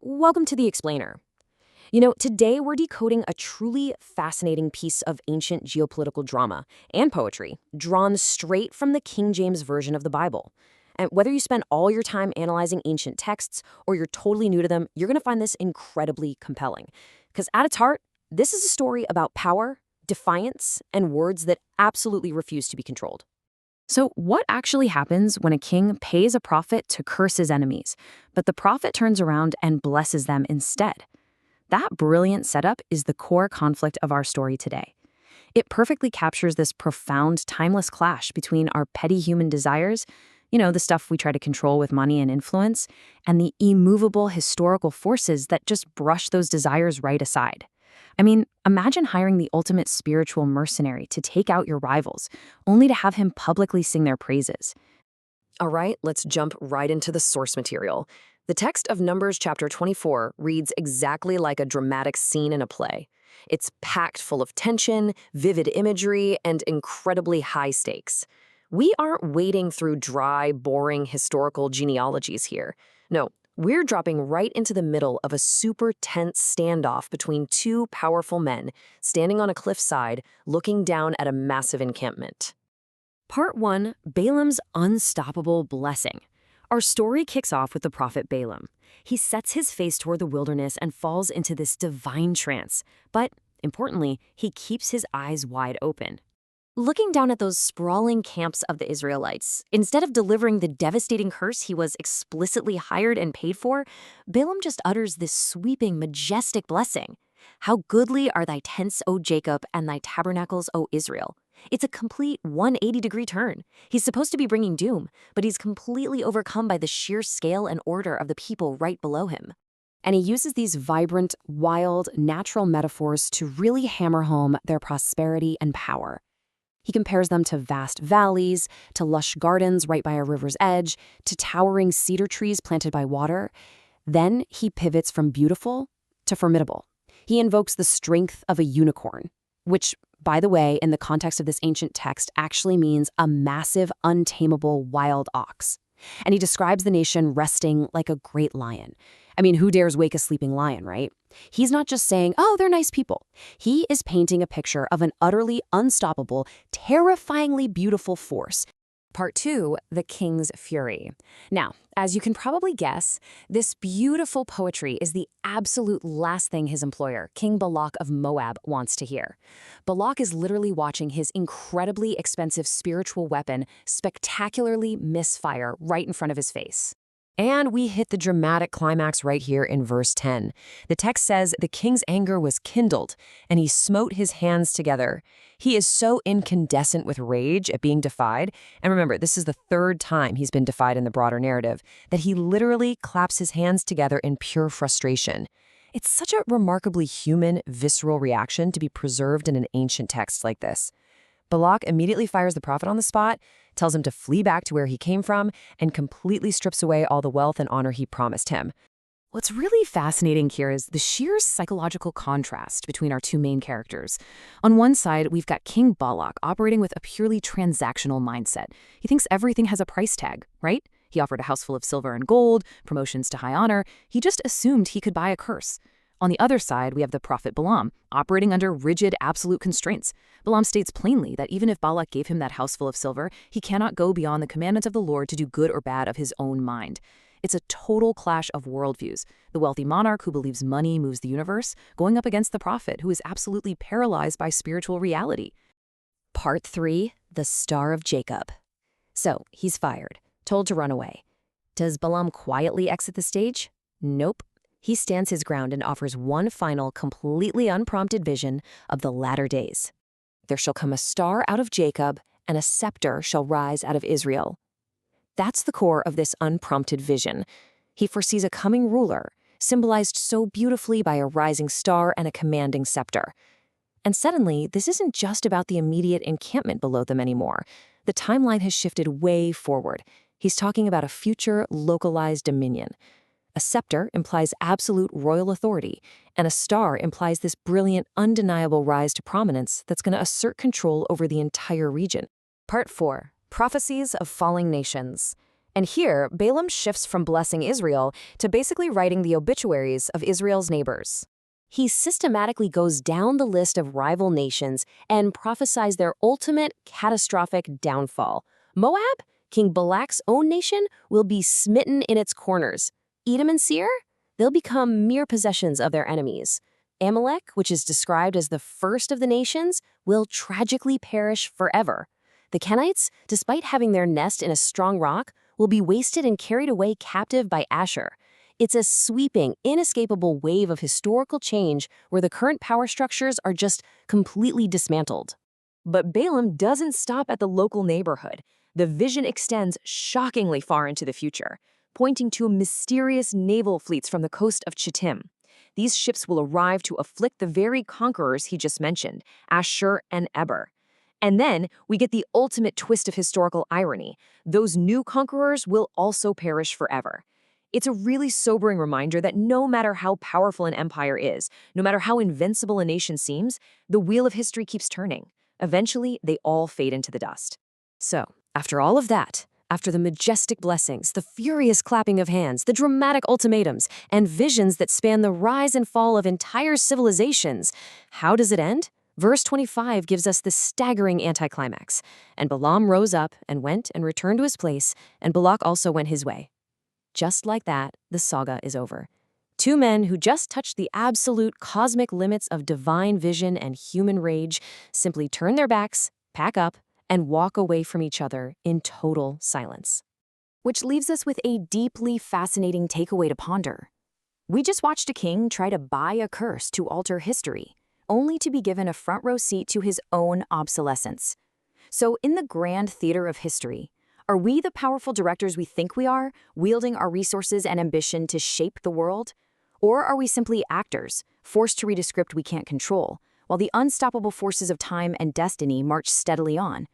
welcome to the Explainer. Today we're decoding a truly fascinating piece of ancient geopolitical drama and poetry drawn straight from the King James Version of the Bible. And whether you spend all your time analyzing ancient texts or you're totally new to them, you're going to find this incredibly compelling. Because at its heart, this is a story about power, defiance, and words that absolutely refuse to be controlled. So what actually happens when a king pays a prophet to curse his enemies, but the prophet turns around and blesses them instead? That brilliant setup is the core conflict of our story today. It perfectly captures this profound, timeless clash between our petty human desires, the stuff we try to control with money and influence, and the immovable historical forces that just brush those desires right aside. I mean, imagine hiring the ultimate spiritual mercenary to take out your rivals, only to have him publicly sing their praises. All right, let's jump right into the source material. The text of Numbers chapter 24 reads exactly like a dramatic scene in a play. It's packed full of tension, vivid imagery, and incredibly high stakes. We aren't wading through dry, boring historical genealogies here. No, we're dropping right into the middle of a super tense standoff between two powerful men standing on a cliffside looking down at a massive encampment. Part 1, Balaam's unstoppable blessing. Our story kicks off with the prophet Balaam. He sets his face toward the wilderness and falls into this divine trance. But, importantly, he keeps his eyes wide open. Looking down at those sprawling camps of the Israelites, instead of delivering the devastating curse he was explicitly hired and paid for, Balaam just utters this sweeping, majestic blessing. How goodly are thy tents, O Jacob, and thy tabernacles, O Israel. It's a complete 180-degree turn. He's supposed to be bringing doom, but he's completely overcome by the sheer scale and order of the people right below him. And he uses these vibrant, wild, natural metaphors to really hammer home their prosperity and power. He compares them to vast valleys, to lush gardens right by a river's edge, to towering cedar trees planted by water. Then he pivots from beautiful to formidable. He invokes the strength of a unicorn, which, by the way, in the context of this ancient text, actually means a massive, untamable wild ox. And he describes the nation resting like a great lion. I mean, who dares wake a sleeping lion, right? He's not just saying, oh, they're nice people. He is painting a picture of an utterly unstoppable, terrifyingly beautiful force. Part 2, the king's fury. Now, as you can probably guess, this beautiful poetry is the absolute last thing his employer, King Balak of Moab, wants to hear. Balak is literally watching his incredibly expensive spiritual weapon spectacularly misfire right in front of his face. And we hit the dramatic climax right here in verse 10. The text says, the king's anger was kindled, and he smote his hands together. He is so incandescent with rage at being defied, and remember, this is the third time he's been defied in the broader narrative, that he literally claps his hands together in pure frustration. It's such a remarkably human, visceral reaction to be preserved in an ancient text like this. Balak immediately fires the prophet on the spot, tells him to flee back to where he came from, and completely strips away all the wealth and honor he promised him. What's really fascinating here is the sheer psychological contrast between our two main characters. On one side, we've got King Balak operating with a purely transactional mindset. He thinks everything has a price tag, right? He offered a house full of silver and gold, promotions to high honor. He just assumed he could buy a curse. On the other side, we have the prophet Balaam, operating under rigid, absolute constraints. Balaam states plainly that even if Balak gave him that house full of silver, he cannot go beyond the commandments of the Lord to do good or bad of his own mind. It's a total clash of worldviews. The wealthy monarch who believes money moves the universe, going up against the prophet who is absolutely paralyzed by spiritual reality. Part 3, the Star of Jacob. So, he's fired, told to run away. Does Balaam quietly exit the stage? Nope. He stands his ground and offers one final, completely unprompted vision of the latter days. There shall come a star out of Jacob, and a scepter shall rise out of Israel. That's the core of this unprompted vision. He foresees a coming ruler, symbolized so beautifully by a rising star and a commanding scepter. And suddenly, this isn't just about the immediate encampment below them anymore. The timeline has shifted way forward. He's talking about a future, localized dominion. A scepter implies absolute royal authority, and a star implies this brilliant, undeniable rise to prominence that's going to assert control over the entire region. Part 4, Prophecies of Falling Nations. And here, Balaam shifts from blessing Israel to basically writing the obituaries of Israel's neighbors. He systematically goes down the list of rival nations and prophesies their ultimate catastrophic downfall. Moab, King Balak's own nation, will be smitten in its corners. Edom and Seir, they'll become mere possessions of their enemies. Amalek, which is described as the first of the nations, will tragically perish forever. The Kenites, despite having their nest in a strong rock, will be wasted and carried away captive by Asher. It's a sweeping, inescapable wave of historical change where the current power structures are just completely dismantled. But Balaam doesn't stop at the local neighborhood. The vision extends shockingly far into the future, pointing to mysterious naval fleets from the coast of Chittim. These ships will arrive to afflict the very conquerors he just mentioned, Ashur and Eber. And then we get the ultimate twist of historical irony. Those new conquerors will also perish forever. It's a really sobering reminder that no matter how powerful an empire is, no matter how invincible a nation seems, the wheel of history keeps turning. Eventually, they all fade into the dust. So, after all of that, after the majestic blessings, the furious clapping of hands, the dramatic ultimatums, and visions that span the rise and fall of entire civilizations, how does it end? Verse 25 gives us the staggering anticlimax. And Balaam rose up and went and returned to his place, and Balak also went his way. Just like that, the saga is over. Two men who just touched the absolute cosmic limits of divine vision and human rage simply turn their backs, pack up, and walk away from each other in total silence. Which leaves us with a deeply fascinating takeaway to ponder. We just watched a king try to buy a curse to alter history, only to be given a front row seat to his own obsolescence. So in the grand theater of history, are we the powerful directors we think we are, wielding our resources and ambition to shape the world? Or are we simply actors, forced to read a script we can't control, while the unstoppable forces of time and destiny march steadily on?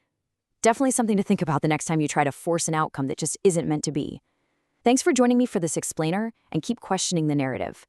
Definitely something to think about the next time you try to force an outcome that just isn't meant to be. Thanks for joining me for this explainer, and keep questioning the narrative.